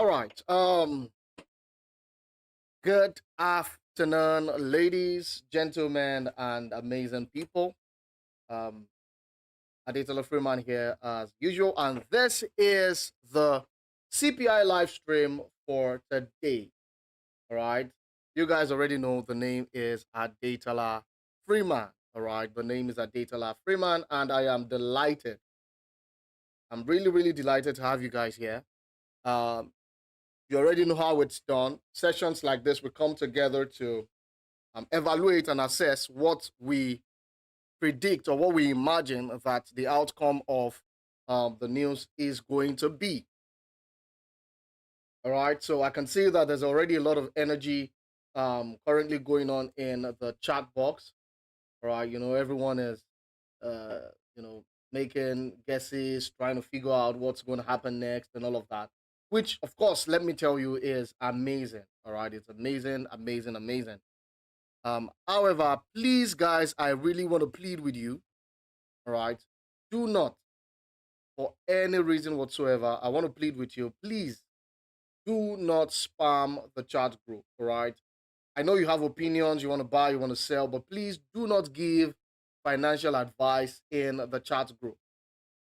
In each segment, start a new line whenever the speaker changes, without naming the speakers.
All right. Good afternoon, ladies, gentlemen, and amazing people. Um, Adetola Freeman here as usual, and this is the CPI live stream for today. All right. You guys already know the name is Adetola Freeman. All right. The name is Adetola Freeman, and I am delighted. I'm really delighted to have you guys here. Um, you already know how it's done. Sessions like this, we come together to evaluate and assess what we predict or what we imagine that the outcome of the news is going to be. All right, so I can see that there's already a lot of energy currently going on in the chat box. All right, everyone is, uh, making guesses, trying to figure out what's going to happen next and all of that, which, of course, let me tell you, is amazing. All right, it's amazing. However, please, guys, I really want to plead with you. All right, do not, for any reason whatsoever, I want to plead with you. Please do not spam the chat group. All right, I know you have opinions, you want to buy, you want to sell, but please do not give financial advice in the chat group.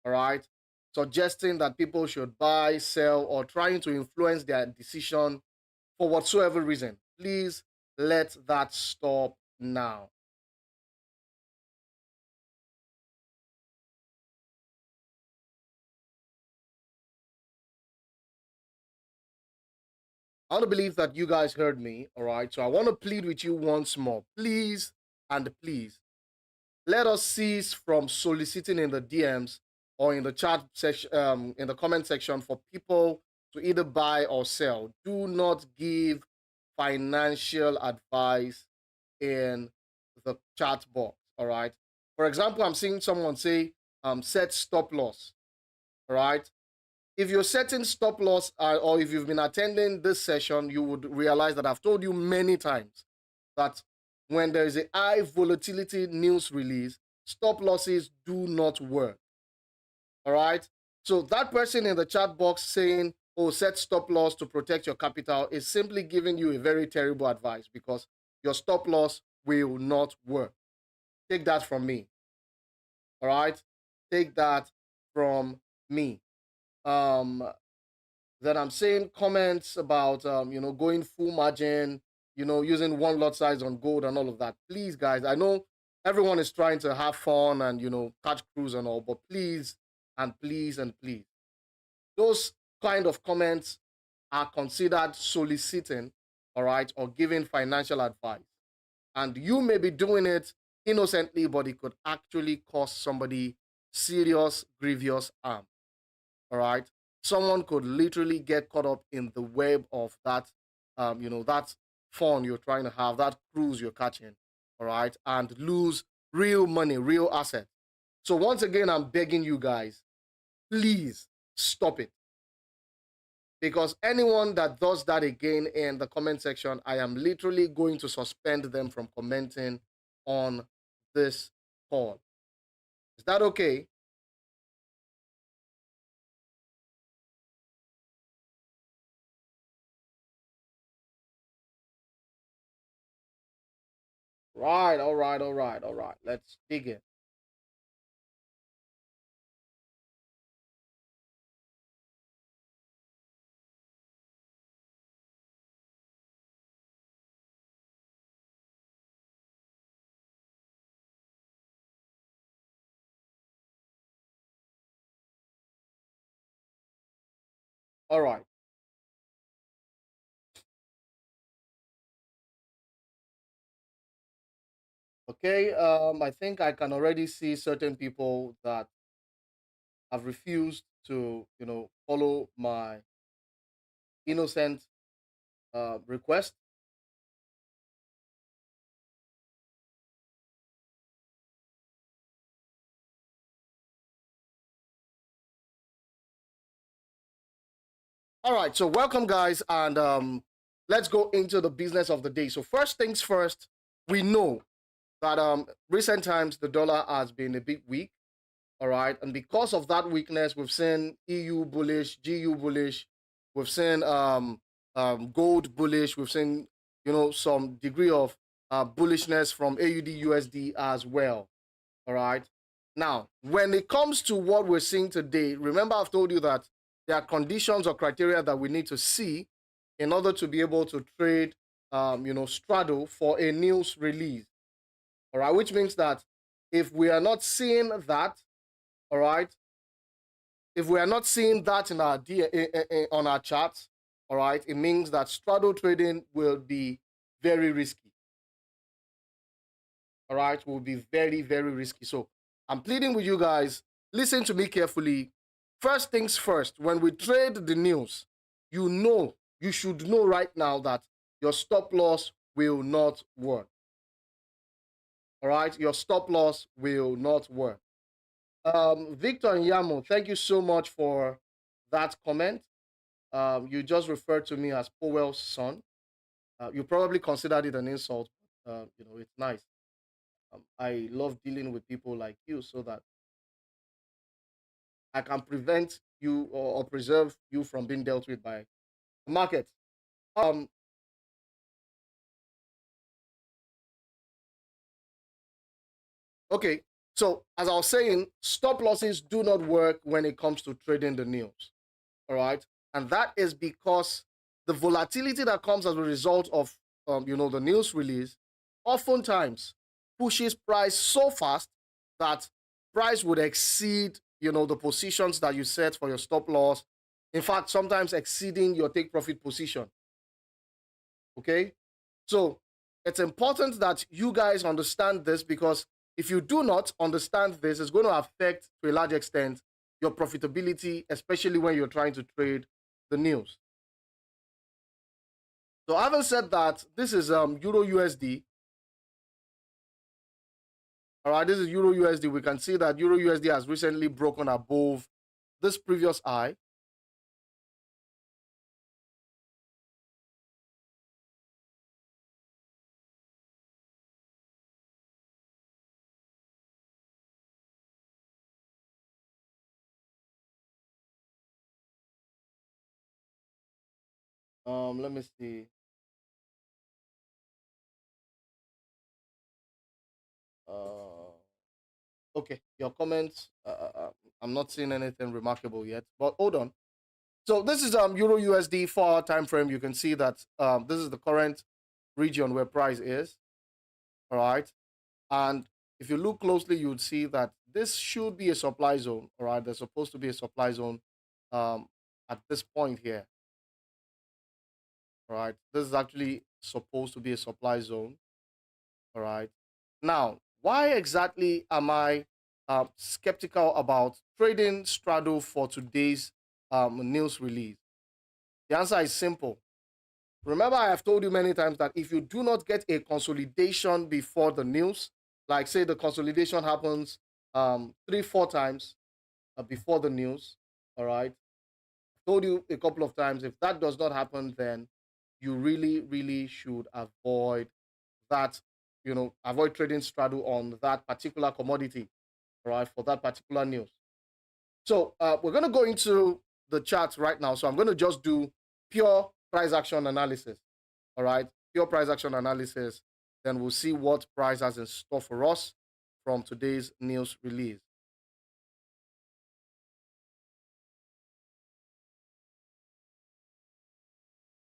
All right, suggesting that people should buy, sell, or trying to influence their decision for whatsoever reason. Please let that stop now. I want to believe that you guys heard me, all right? So I want to plead with you once more. Please and please, let us cease from soliciting in the DMs or in the chat section, in the comment section for people to either buy or sell. Do not give financial advice in the chat box, all right? For example, I'm seeing someone say, set stop loss, all right? If you're setting stop loss or if you've been attending this session, you would realize that I've told you many times that when there is a high volatility news release, stop losses do not work. All right. So that person in the chat box saying, oh, set stop loss to protect your capital is simply giving you a very terrible advice because your stop loss will not work. Take that from me. All right. Take that from me. That I'm seeing comments about, going full margin, using one lot size on gold and all of that. Please, guys, I know everyone is trying to have fun and, catch cruise and all, but please and please and please, those kind of comments are considered soliciting, all right, or giving financial advice. And you may be doing it innocently, but it could actually cost somebody serious, grievous harm. All right, someone could literally get caught up in the web of that, that fun you're trying to have, that cruise you're catching, all right, and lose real money, real assets. So once again, I'm begging you guys, please stop it. Because anyone that does that again in the comment section, I am literally going to suspend them from commenting on this call. Is that okay? Right, all right. Let's dig in. All right. Okay, I think I can already see certain people that have refused to, follow my innocent request. All right, so welcome, guys, and let's go into the business of the day. So first things first, we know that recent times the dollar has been a bit weak. All right, and because of that weakness, we've seen EU bullish, GU bullish, We've seen gold bullish. We've seen, you know, some degree of bullishness from AUD USD as well. All right. Now, when it comes to what we're seeing today, remember I've told you that there are conditions or criteria that we need to see in order to be able to trade, you know, straddle for a news release. All right, which means that if we are not seeing that, all right, if we are not seeing that in our on our charts, all right, it means that straddle trading will be very risky. All right, will be very, very risky. So I'm pleading with you guys, listen to me carefully. First things first, when we trade the news, you should know right now that your stop loss will not work. All right, your stop loss will not work. Victor and Yamo, thank you so much for that comment. You just referred to me as Powell's son. You probably considered it an insult. You know, it's nice. I love dealing with people like you so that I can prevent you or preserve you from being dealt with by the market. Um, okay, so as I was saying, stop losses do not work when it comes to trading the news. All right, and that is because the volatility that comes as a result of you know, the news release oftentimes pushes price so fast that price would exceed, you know, the positions that you set for your stop loss. In fact, sometimes exceeding your take profit position. Okay, so it's important that you guys understand this, because if you do not understand this, it's going to affect to a large extent your profitability, especially when you're trying to trade the news. So having said that, this is Euro USD. All right, this is Euro USD. We can see that Euro USD has recently broken above this previous high. Let me see. Okay, your comments. I'm not seeing anything remarkable yet, but hold on. So this is Euro USD 4-hour time frame. You can see that this is the current region where price is. All right, and if you look closely, you would see that this should be a supply zone. All right, there's supposed to be a supply zone at this point here. All right, this is actually supposed to be a supply zone. All right, now why exactly am I skeptical about trading straddle for today's news release? The answer is simple. Remember, I have told you many times that if you do not get a consolidation before the news, like say the consolidation happens 3-4 times before the news, all right, I told you a couple of times, if that does not happen, then you really, really should avoid that, you know, avoid trading straddle on that particular commodity, all right, for that particular news. So we're going to go into the charts right now. So I'm going to just do pure price action analysis. All right, pure price action analysis. Then we'll see what price has in store for us from today's news release.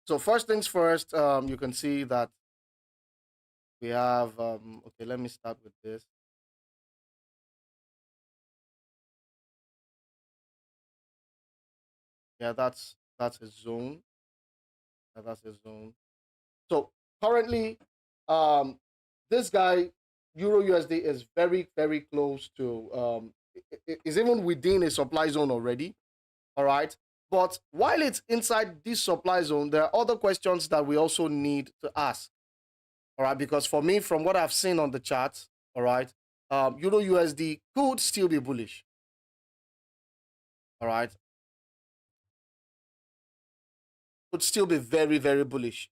So first things first, you can see that we have, okay, let me start with this. Yeah, that's a zone. Yeah, that's a zone. So currently, this guy Euro USD is very, very close to is even within a supply zone already. All right, but while it's inside this supply zone, there are other questions that we also need to ask. All right, because for me, from what I've seen on the charts, all right, Euro USD could still be bullish. All right, could still be very, very bullish.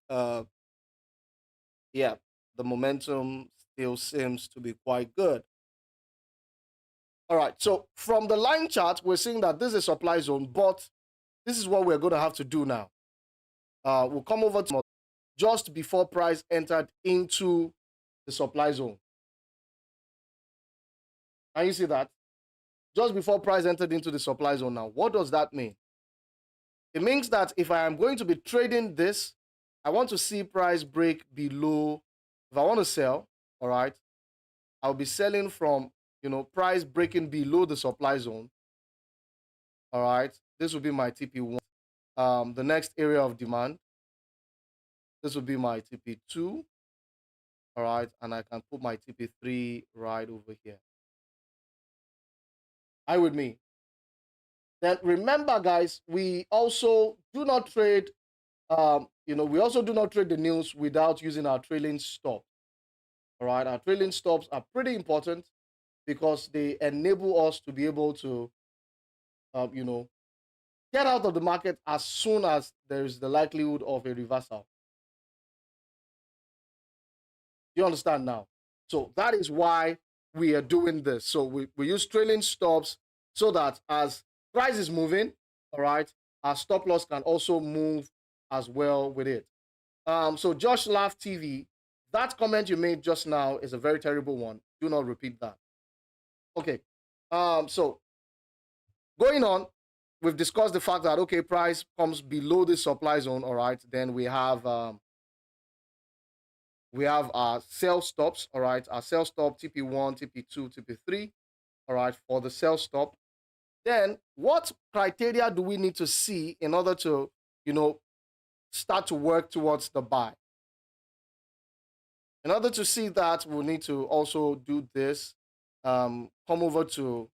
Yeah, the momentum still seems to be quite good. All right, so from the line chart, we're seeing that this is a supply zone, but this is what we're going to have to do now. we'll come over to just before price entered into the supply zone. Can you see that? Just before price entered into the supply zone. Now, what does that mean? It means that if I am going to be trading this, I want to see price break below. If I want to sell, all right, I'll be selling from, price breaking below the supply zone. All right, this will be my TP1. The next area of demand, this will be my TP2. All right, and I can put my TP3 right over here. Are you with me? Then remember, guys, we also do not trade, we also do not trade the news without using our trailing stop. All right, our trailing stops are pretty important because they enable us to be able to, get out of the market as soon as there is the likelihood of a reversal. You understand now? So that is why we are doing this. So we use trailing stops so that as price is moving, all right, our stop loss can also move as well with it. So Josh Laugh TV, that comment you made just now is a very terrible one. Do not repeat that. Okay. So going on, we've discussed the fact that, okay, price comes below the supply zone, all right, then we have our sell stops, all right, our sell stop, TP1, TP2, TP3, all right, for the sell stop. Then what criteria do we need to see in order to, start to work towards the buy? In order to see that, we'll need to also do this. Come over to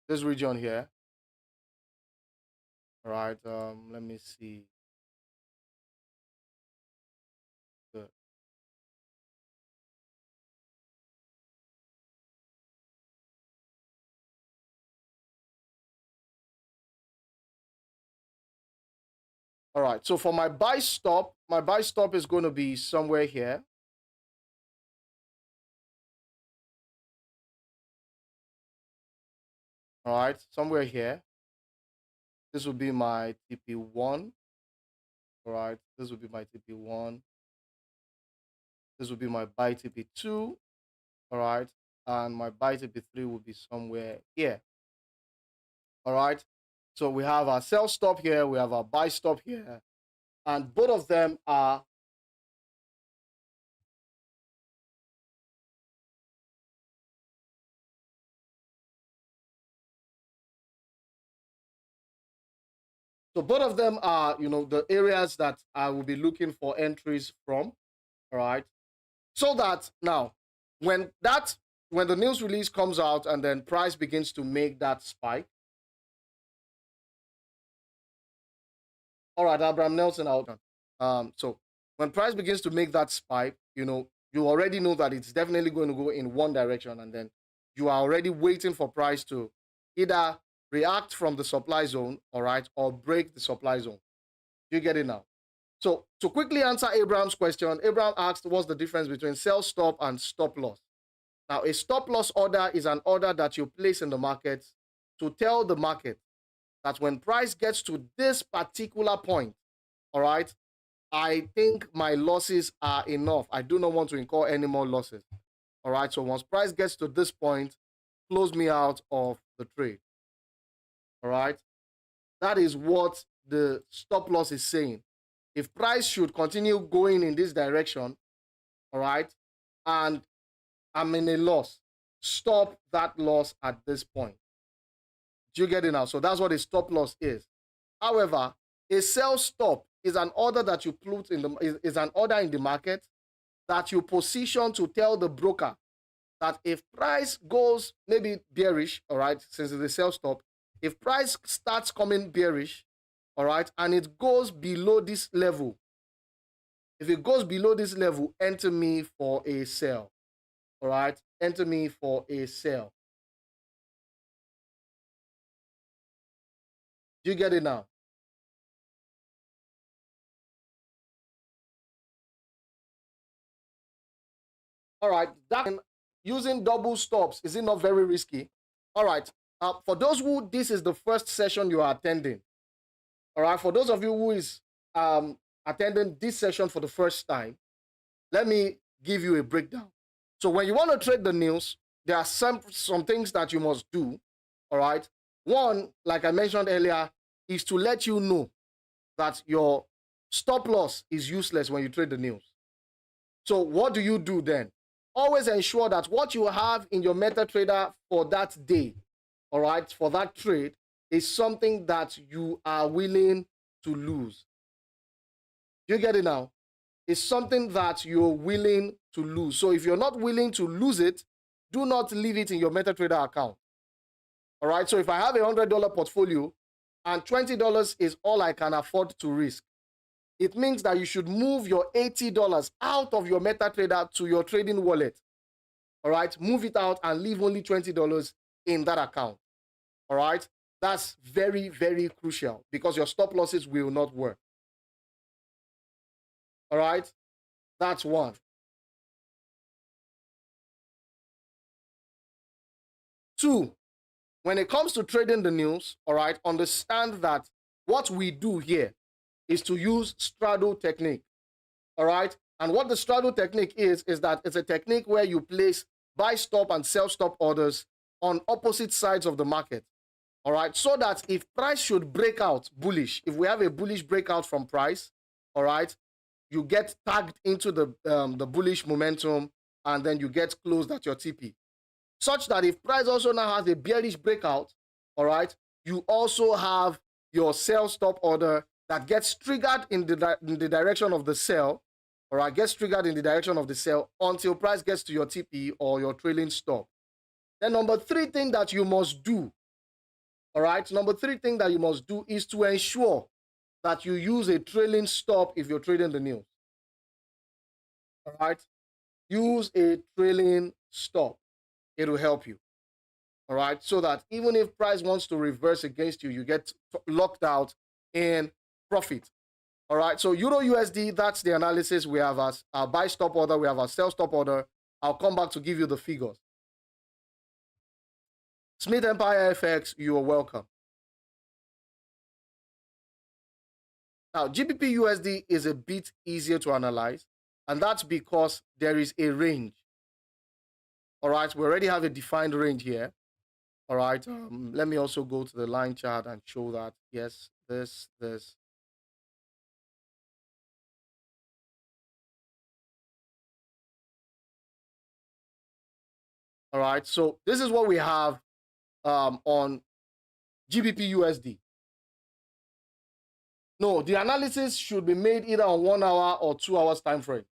this region here. All right, let me see. Good. All right, so for my buy stop is going to be somewhere here. All right, somewhere here. This will be my TP1. All right, this will be my TP1. This will be my buy TP2. All right, and my buy TP3 will be somewhere here. All right, so we have our sell stop here, we have our buy stop here, and both of them are the areas that I will be looking for entries from. All right, so that now when the news release comes out and then price begins to make that spike. All right, Abraham Nelson out. So when price begins to make that spike, you already know that it's definitely going to go in one direction, and then you are already waiting for price to either react from the supply zone, all right, or break the supply zone. You get it now? So to quickly answer Abraham's question, Abraham asked, what's the difference between sell stop and stop loss? Now, a stop loss order is an order that you place in the market to tell the market that when price gets to this particular point, all right, I think my losses are enough. I do not want to incur any more losses. All right, so once price gets to this point, close me out of the trade. All right, that is what the stop loss is saying. If price should continue going in this direction, all right, and I'm in a loss, stop that loss at this point. Do you get it now? So that's what a stop loss is. However, a sell stop is an order that you put in is an order in the market that you position to tell the broker that if price goes maybe bearish, all right, since it's a sell stop, if price starts coming bearish, all right, and it goes below this level, if it goes below this level, enter me for a sell. All right, enter me for a sell. Do you get it now? All right, that using double stops, is it not very risky? All right, for those who this is the first session you are attending, all right, for those of you who is attending this session for the first time, let me give you a breakdown. So when you want to trade the news, there are some things that you must do, all right? One, like I mentioned earlier, is to let you know that your stop loss is useless when you trade the news. So what do you do then? Always ensure that what you have in your MetaTrader for that day, all right, for that trade, is something that you are willing to lose. You get it now? It's something that you're willing to lose. So if you're not willing to lose it, do not leave it in your MetaTrader account. All right, so if I have a $100 portfolio and $20 is all I can afford to risk, it means that you should move your $80 out of your MetaTrader to your trading wallet. All right, move it out and leave only $20 in that account. All right, that's very, very crucial because your stop losses will not work. All right, that's one. Two, when it comes to trading the news, all right, understand that what we do here is to use straddle technique. All right, and what the straddle technique is that it's a technique where you place buy stop and sell stop orders on opposite sides of the market. All right, so that if price should break out bullish, if we have a bullish breakout from price, all right, you get tagged into the bullish momentum and then you get closed at your TP. Such that if price also now has a bearish breakout, all right, you also have your sell stop order that gets triggered in the direction of the sell, all right, gets triggered in the direction of the sell until price gets to your TP or your trailing stop. Then number three thing that you must do, all right, number three thing that you must do is to ensure that you use a trailing stop if you're trading the news. All right, use a trailing stop. It will help you. All right, so that even if price wants to reverse against you, you get locked out in profit. All right, so EURUSD, that's the analysis. We have our buy stop order, we have our sell stop order. I'll come back to give you the figures. Smith Empire FX, you are welcome. Now, GBPUSD is a bit easier to analyze, and that's because there is a range. All right, we already have a defined range here. All right, let me also go to the line chart and show that, yes, this. All right, so this is what we have on GBPUSD. No, the analysis should be made either on 1 hour or 2 hours time frame.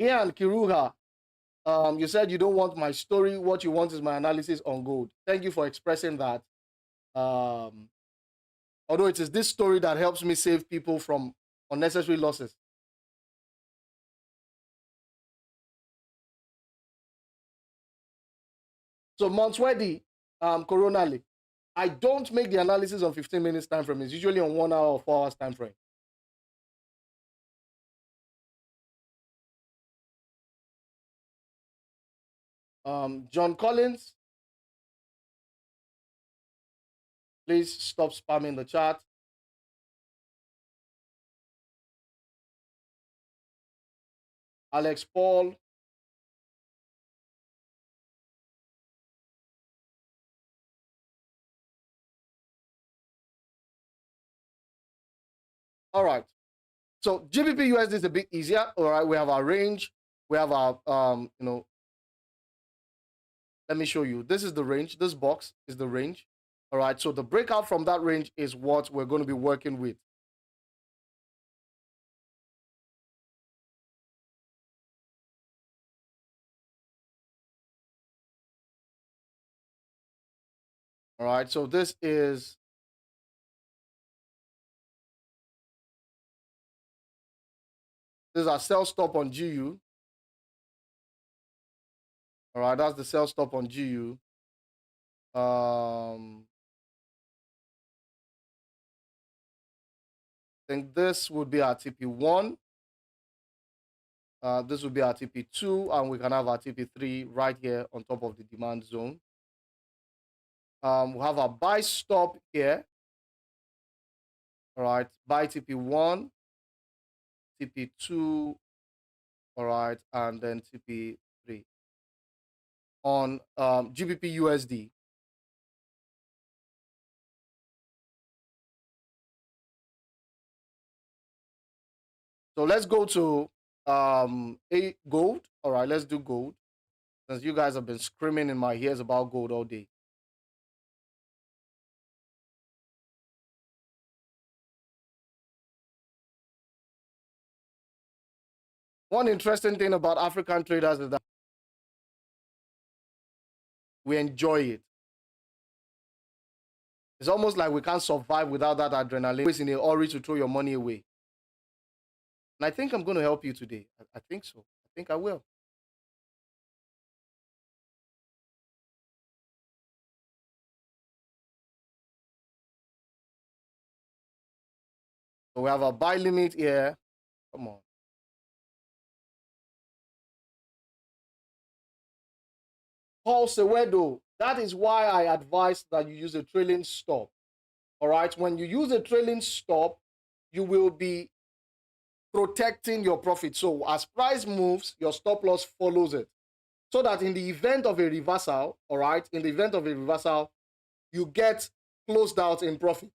Ian Kiruha, you said you don't want my story. What you want is my analysis on gold. Thank you for expressing that. Although it is this story that helps me save people from unnecessary losses. So Monswedi, Coronally, I don't make the analysis on 15 minutes time frame. It's usually on 1 hour or 4 hours time frame. John Collins, please stop spamming the chat. Alex Paul. All right. So GBPUSD is a bit easier. All right. We have our range. We have our, let me show you. This is the range. This box is the range. All right. So the breakout from that range is what we're going to be working with. All right. So this is our sell stop on GU. All right. That's the sell stop on GU. I think this would be our TP1. This would be our TP2, and we can have our TP3 right here on top of the demand zone. We have our buy stop here. All right, buy TP1, TP2, all right, and then TP3 on GBPUSD. So let's go to a gold. All right, let's do gold. Since you guys have been screaming in my ears about gold all day. One interesting thing about African traders is that we enjoy it. It's almost like we can't survive without that adrenaline. Always in a hurry to throw your money away. And I think I'm going to help you today. I think so. I think I will. So we have a buy limit here. Come on. Paul Sewedo, that is why I advise that you use a trailing stop. All right. When you use a trailing stop, you will be protecting your profit. So as price moves, your stop loss follows it. So that in the event of a reversal, all right, in the event of a reversal, you get closed out in profit.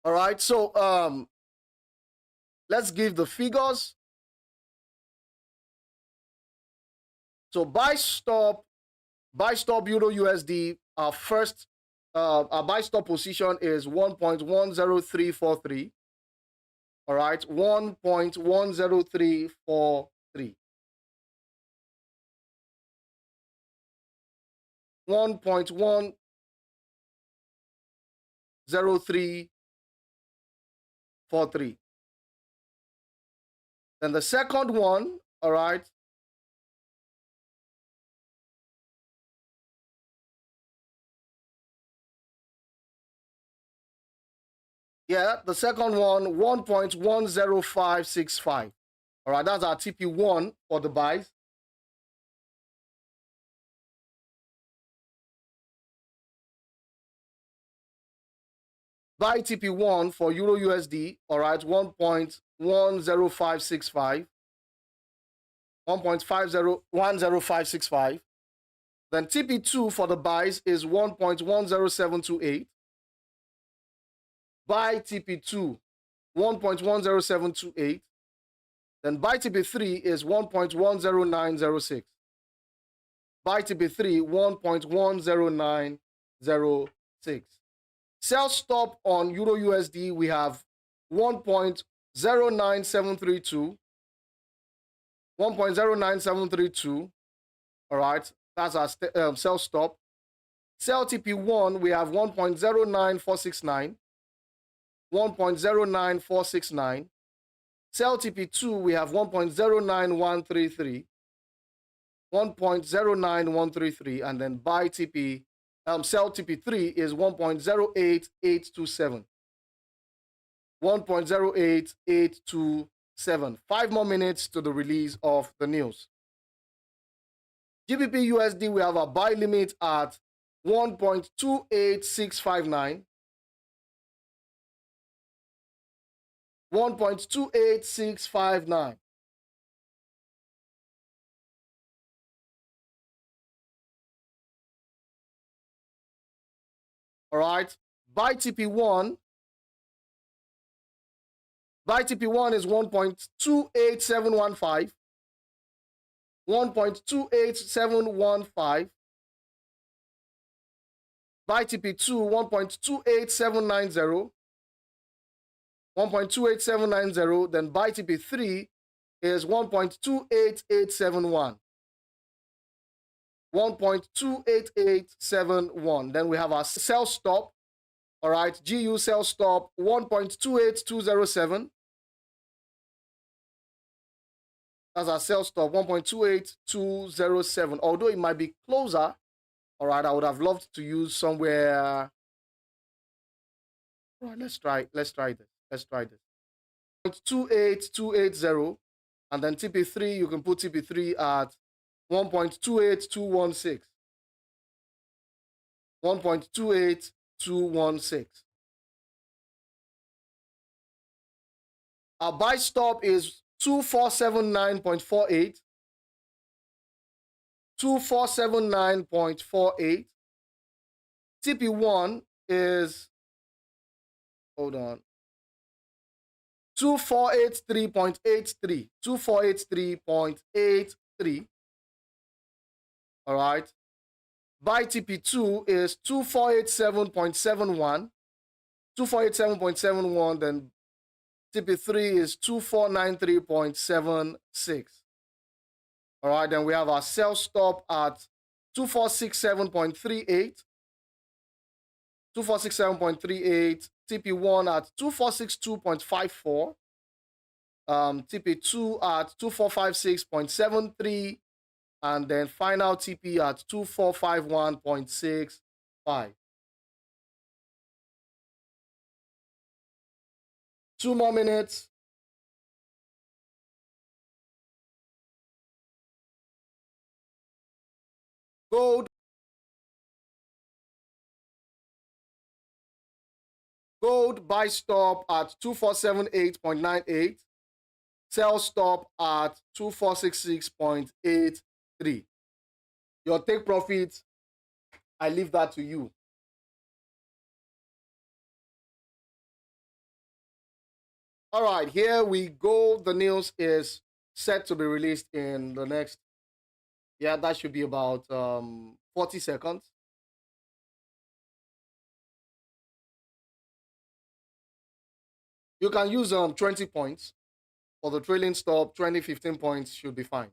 All right, so let's give the figures. So buy stop Euro USD. Our first our buy stop position is 1.10343. All right, 1.10343. 1.10343. Then the second one, all right, yeah, the second one, 1.10565. All right, that's our TP1 for the buys. Buy TP1 for Euro USD, all right, 1.10565. 1.10565. Then TP2 for the buys is 1.10728. Buy TP2, 1.10728. Then buy TP3 is 1.10906. Buy TP3, 1.10906. Sell stop on Euro USD, we have 1.09732. 1.09732. All right, that's our sell stop. Sell TP1, we have 1.09469. 1.09469. Sell TP2, we have 1.09133. 1.09133, and then buy TP, sell TP3 is 1.08827. 1.08827. 5 more minutes to the release of the news. GBPUSD, we have a buy limit at 1.28659. 1.28659. All right. Buy TP1. Buy TP1 is 1.28715. 1.28715. Buy TP2, 1.28790. 1.28790. Then buy TP3 is 1.28871. 1.28871. Then we have our sell stop. All right, GU sell stop 1.28207. That's our sell stop 1.28207. Although it might be closer, All right, I would have loved to use somewhere. All right, let's try this. Let's try this. 28280, and then TP3, you can put TP3 at 1.28216. 1.28216. Our buy stop is 2479.48. 2479.48. TP1 is, hold on, 2483.83. 2483.83. All right. Buy TP2 is 2487.71. 2487.71. Then TP3 is 2493.76. All right. Then we have our sell stop at 2467.38. 2467.38. TP1 at 2462.54. TP2 at 2456.73. And then final TP at 2451.65. 2 more minutes. Gold. Gold buy stop at 2478.98. Sell stop at 2466.83. Your take profit, I leave that to you. All right, here we go. The news is set to be released in the next, yeah, that should be about 40 seconds. You can use 20 points. For the trailing stop, 15 points should be fine.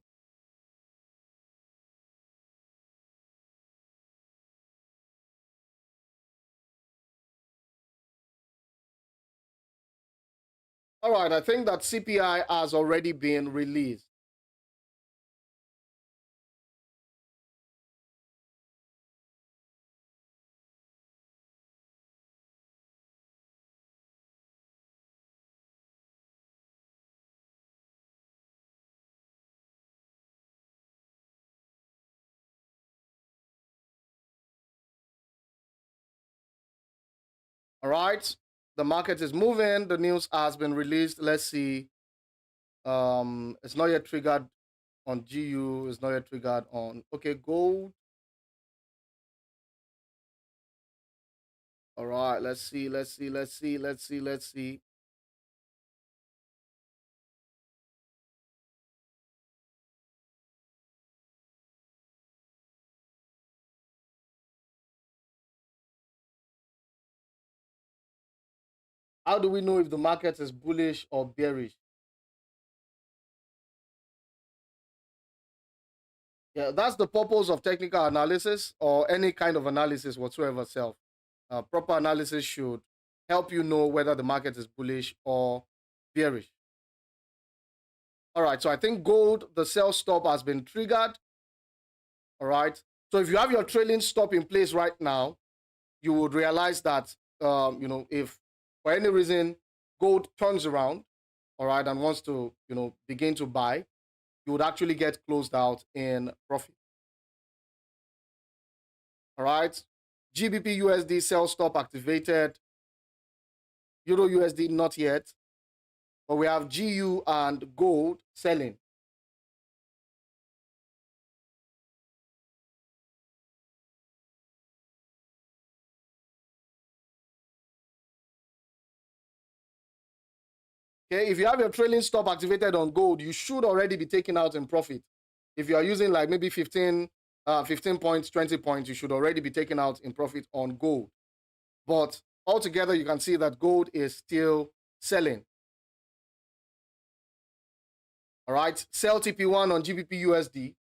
All right, I think that CPI has already been released. All right, the market is moving. The news has been released. Let's see. It's not yet triggered on GU. It's not yet triggered on, okay, gold. All right, let's see. How do we know if the market is bullish or bearish? Yeah, that's the purpose of technical analysis or any kind of analysis whatsoever self. Proper analysis should help you know whether the market is bullish or bearish. All right, so I think gold, the sell stop has been triggered. All right, so if you have your trailing stop in place right now, you would realize that, if for any reason gold turns around, all right, and wants to, begin to buy, you would actually get closed out in profit. All right, GBPUSD sell stop activated. EURUSD not yet, but we have GU and gold selling. Okay, if you have your trailing stop activated on gold, you should already be taking out in profit. If you are using like maybe 15 points, 20 points, you should already be taking out in profit on gold. But altogether, you can see that gold is still selling. All right, sell TP1 on GBPUSD.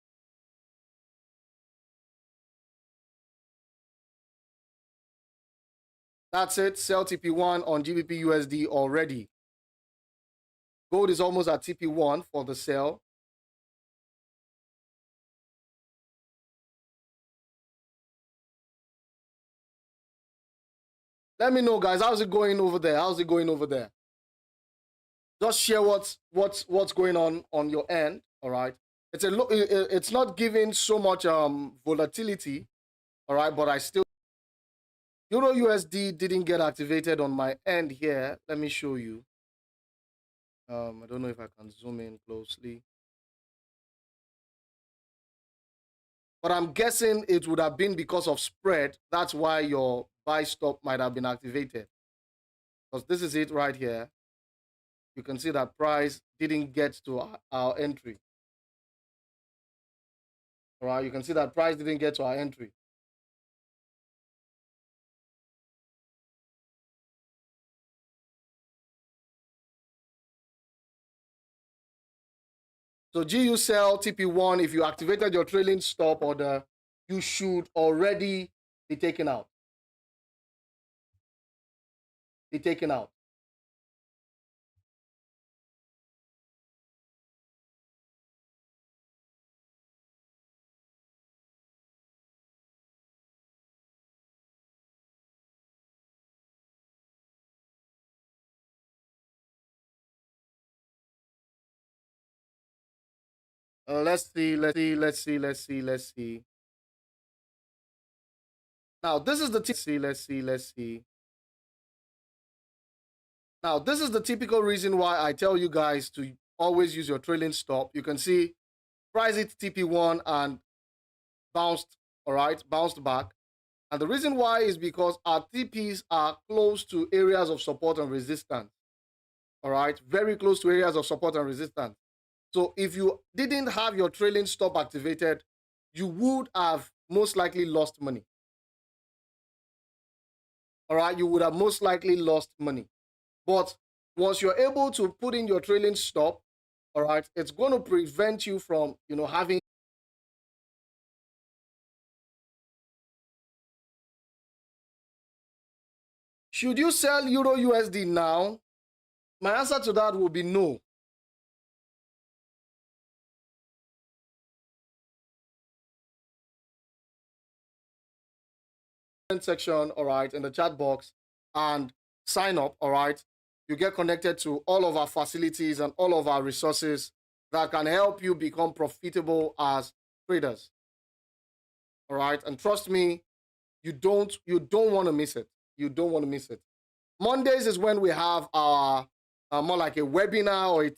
That's it, sell TP1 on GBPUSD already. Gold is almost at TP1 for the sell. Let me know, guys. How's it going over there? How's it going over there? Just share what's going on your end. All right. It's not giving so much volatility. All right, but I still EURUSD didn't get activated on my end here. Let me show you. I don't know if I can zoom in closely. But I'm guessing it would have been because of spread. That's why your buy stop might have been activated. Because this is it right here. You can see that price didn't get to our entry. All right, you can see that price didn't get to our entry. So GU sell TP1, if you activated your trailing stop order, you should already be taken out. Be taken out. Let's see. Now, this is the let's see. Now, this is the typical reason why I tell you guys to always use your trailing stop. You can see price hit TP1 and bounced, all right, bounced back. And the reason why is because our TPs are close to areas of support and resistance, all right, very close to areas of support and resistance. So if you didn't have your trailing stop activated, you would have most likely lost money. All right, you would have most likely lost money. But once you're able to put in your trailing stop, all right, it's going to prevent you from, having. Should you sell EURUSD now? My answer to that will be no. Section, all right, in the chat box and sign up, all right. You get connected to all of our facilities and all of our resources that can help you become profitable as traders. All right, and trust me, you don't want to miss it. You don't want to miss it. Mondays is when we have our more like a webinar or a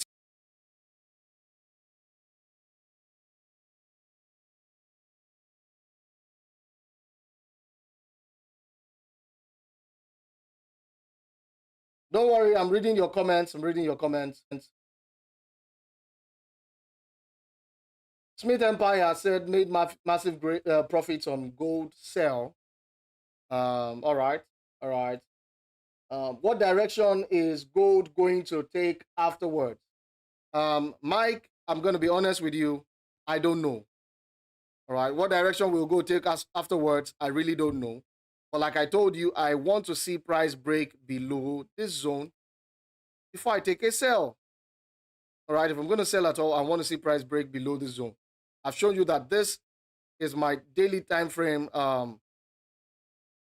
Don't worry, I'm reading your comments. Smith Empire said made massive great profits on gold sell. All right. What direction is gold going to take afterwards? Mike, I'm going to be honest with you. I don't know. All right. What direction will go take us afterwards? I really don't know. But like I told you, I want to see price break below this zone before I take a sell. All right. If I'm going to sell at all, I want to see price break below this zone. I've shown you that this is my daily time frame.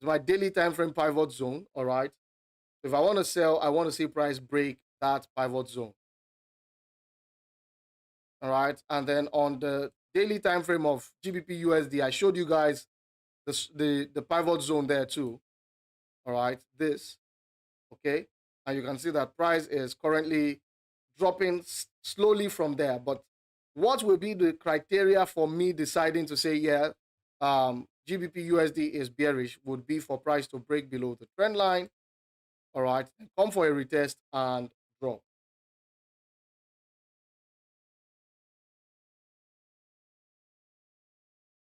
My daily time frame pivot zone. All right. If I want to sell, I want to see price break that pivot zone. All right. And then on the daily time frame of GBPUSD, I showed you guys the pivot zone there too. All right. This. Okay. And you can see that price is currently dropping slowly from there. But what will be the criteria for me deciding to say, yeah, GBPUSD is bearish would be for price to break below the trend line. All right, come for a retest and drop.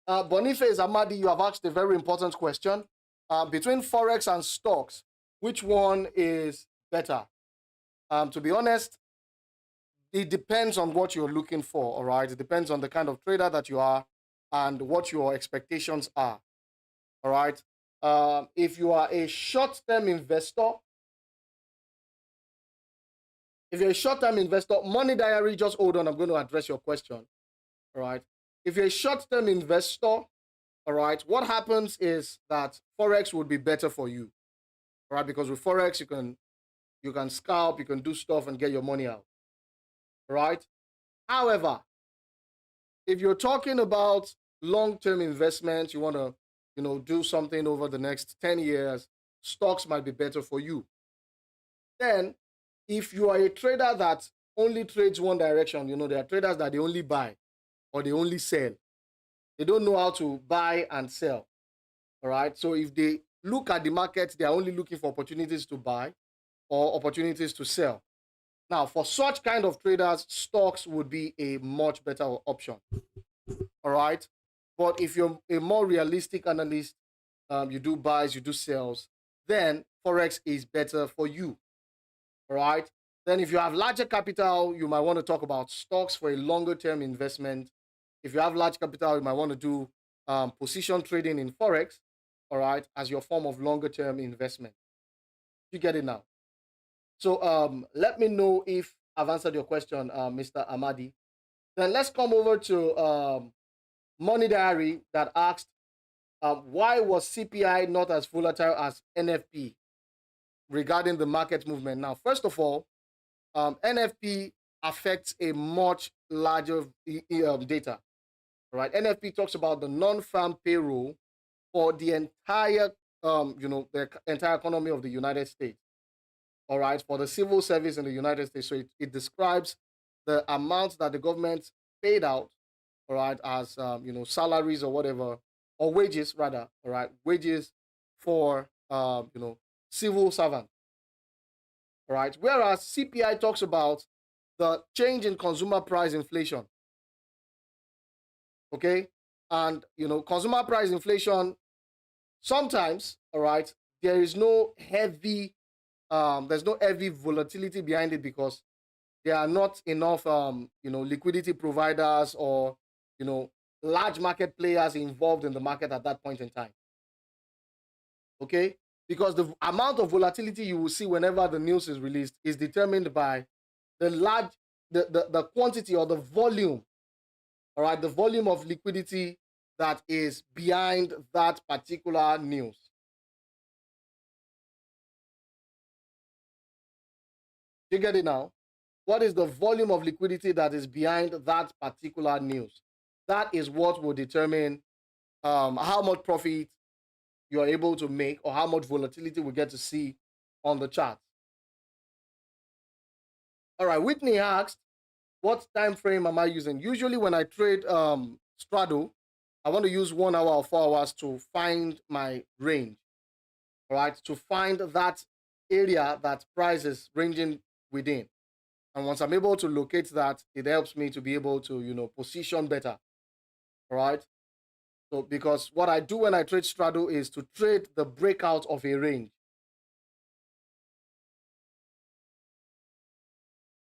Boniface Amadi, you have asked a very important question. Between Forex and stocks, which one is better? To be honest, it depends on what you're looking for, all right? It depends on the kind of trader that you are and what your expectations are, all right? If you are a short-term investor, Money Diary, just hold on, I'm going to address your question, all right? If you're a short-term investor, all right, what happens is that Forex would be better for you. All right, because with Forex, you can scalp, you can do stuff and get your money out. All right. However, if you're talking about long-term investments, you want to, do something over the next 10 years, stocks might be better for you. Then, if you are a trader that only trades one direction, there are traders that they only buy or they only sell. They don't know how to buy and sell. All right. So if they look at the market, they are only looking for opportunities to buy or opportunities to sell. Now, for such kind of traders, stocks would be a much better option. All right. But if you're a more realistic analyst, you do buys, you do sells, then Forex is better for you. All right. Then if you have larger capital, you might want to talk about stocks for a longer term investment. If you have large capital, you might want to do position trading in Forex, all right, as your form of longer term investment. You get it now. So let me know if I've answered your question, Mr. Amadi. Then let's come over to Money Diary that asked, why was CPI not as volatile as NFP regarding the market movement? Now, first of all, NFP affects a much larger data, right? NFP talks about the non-farm payroll for the entire, the entire economy of the United States, all right, for the civil service in the United States. So it describes the amounts that the government paid out, all right, as, salaries or whatever, or wages rather, all right, wages for, civil servants. All right. Whereas CPI talks about the change in consumer price inflation. Okay. And, consumer price inflation, sometimes, all right, there's no heavy volatility behind it because there are not enough, liquidity providers or, large market players involved in the market at that point in time. Okay. Because the amount of volatility you will see whenever the news is released is determined by the quantity or the volume, all right, the volume of liquidity that is behind that particular news. You get it now? What is the volume of liquidity that is behind that particular news? That is what will determine how much profit you are able to make or how much volatility we get to see on the chart. All right, Whitney asked, what time frame am I using? Usually when I trade straddle, I want to use 1 hour or 4 hours to find my range. All right, to find that area that price is ranging within. And once I'm able to locate that, it helps me to be able to, position better. All right. So because what I do when I trade straddle is to trade the breakout of a range.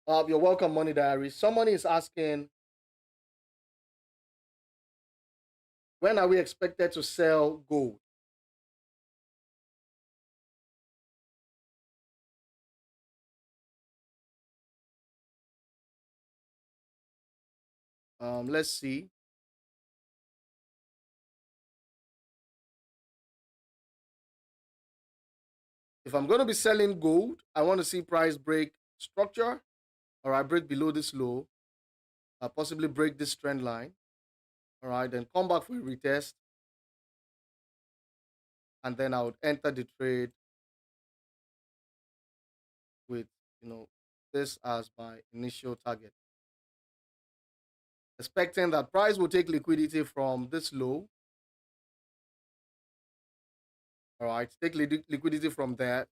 You're welcome, Money Diary. Someone is asking, when are we expected to sell gold? Let's see. If I'm going to be selling gold, I want to see price break structure, or I break below this low, possibly break this trend line. All right, then come back for a retest, and then I would enter the trade with, this as my initial target, expecting that price will take liquidity from this low. All right, take liquidity from there,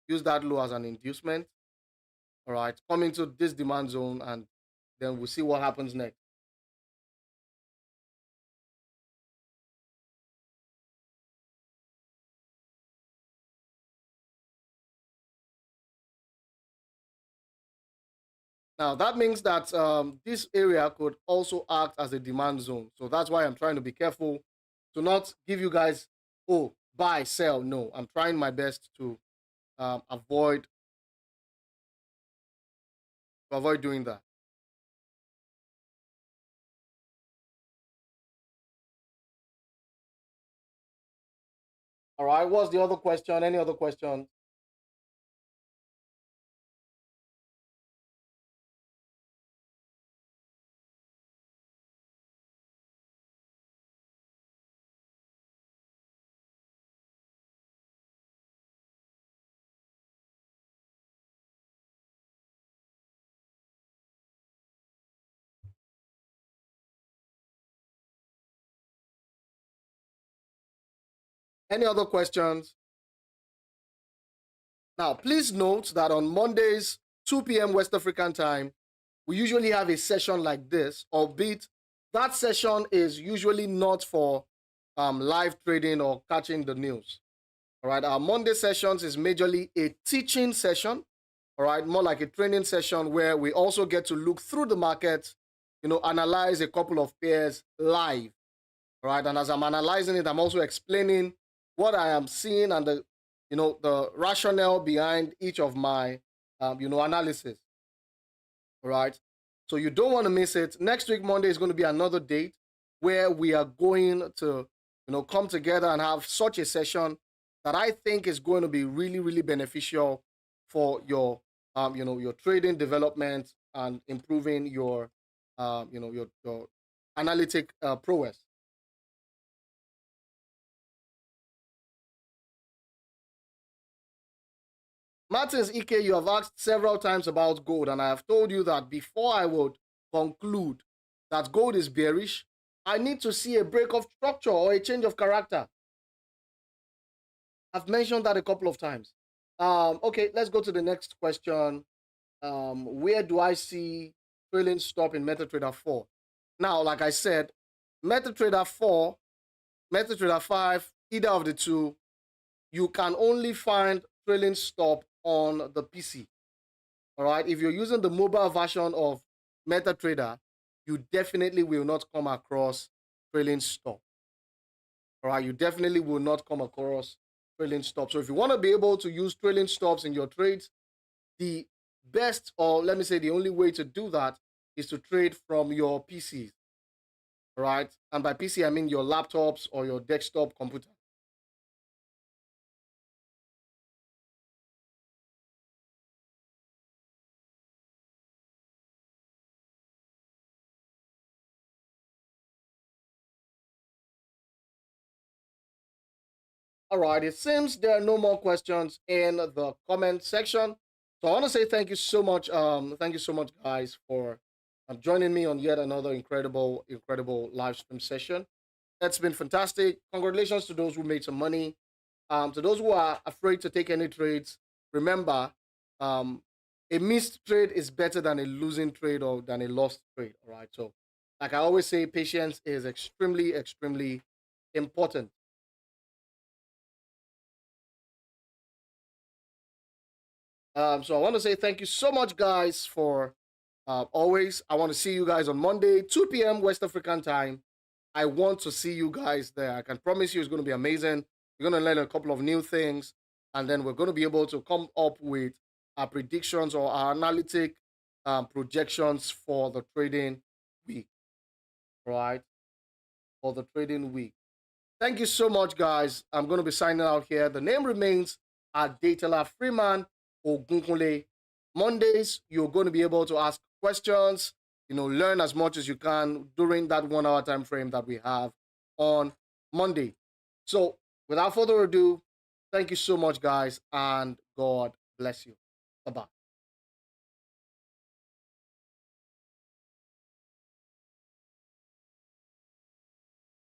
use that low as an inducement. All right, come into this demand zone, and then we'll see what happens next. Now, that means that this area could also act as a demand zone. So that's why I'm trying to be careful to not give you guys, oh, buy, sell. No, I'm trying my best to avoid doing that. All right, what's the other question? Any other question? Any other questions? Now, please note that on Mondays, 2 p.m. West African time, we usually have a session like this, albeit that session is usually not for live trading or catching the news. All right, our Monday sessions is majorly a teaching session, all right, more like a training session where we also get to look through the market, analyze a couple of pairs live, all right, and as I'm analyzing it, I'm also explaining what I am seeing and the rationale behind each of my, analysis, all right. So you don't want to miss it. Next week, Monday, is going to be another date where we are going to, come together and have such a session that I think is going to be really, really beneficial for your, your trading development and improving your, your analytic prowess. Martins Ike, you have asked several times about gold, and I have told you that before I would conclude that gold is bearish, I need to see a break of structure or a change of character. I've mentioned that a couple of times. Okay, let's go to the next question. Where do I see trailing stop in MetaTrader 4? Now, like I said, MetaTrader 4, MetaTrader 5, either of the two, you can only find trailing stop on the PC. All right, if you're using the mobile version of MetaTrader, you definitely will not come across trailing stop. All right, you definitely will not come across trailing stops. So if you want to be able to use trailing stops in your trades, the best, or let me say the only way to do that is to trade from your PCs. All right, and by PC I mean your laptops or your desktop computer. All right, it seems there are no more questions in the comment section. So I want to say thank you so much. Thank you so much, guys, for joining me on yet another incredible live stream session. It's been fantastic. Congratulations to those who made some money. To those who are afraid to take any trades, remember, a missed trade is better than a losing trade or than a lost trade. All right. So, like I always say, patience is extremely, extremely important. So I want to say thank you so much, guys, for always. I want to see you guys on Monday, 2 p.m. West African time. I want to see you guys there. I can promise you it's going to be amazing. You're going to learn a couple of new things, and then we're going to be able to come up with our predictions or our analytic projections for the trading week, right? For the trading week. Thank you so much, guys. I'm going to be signing out here. The name remains Adetola Freeman Ogunkunle. Mondays, you're going to be able to ask questions, learn as much as you can during that 1 hour time frame that we have on Monday. So, without further ado, thank you so much, guys, and God bless you. Bye-bye.